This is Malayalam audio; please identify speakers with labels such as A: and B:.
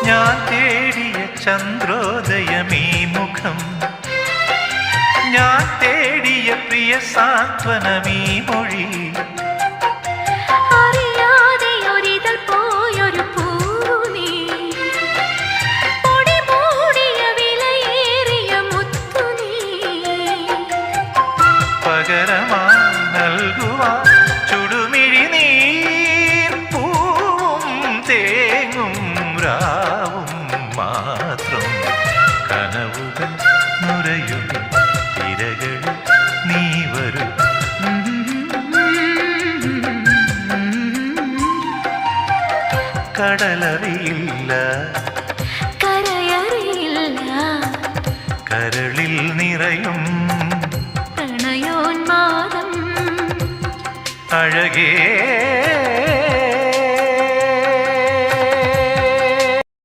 A: ഞാൻ തേടിയ ചന്ദ്രോദയമീ മുഖം, ഞാൻ തേടിയ പ്രിയ സാന്ത്വനമീ മൊഴി.
B: അറിയാതെയൊരിതൾ പോയൊരു പൂനീ, പൊടി മൂടിയ വിലയേറിയ മുത്തു നീ.
A: പകരമായി നൽകുവാൻ ചുടുമിഴി നീർ പൂവും തേങ്ങും രാവും മാത്രം. കനവുകൾ നുരയും തിരകളിൽ നീ വരും. കടലറിയില്ല,
B: കരയറിയില്ല,
A: കരളിൽ നിറയും
B: പ്രണയോന്മാദം
A: അഴകേ.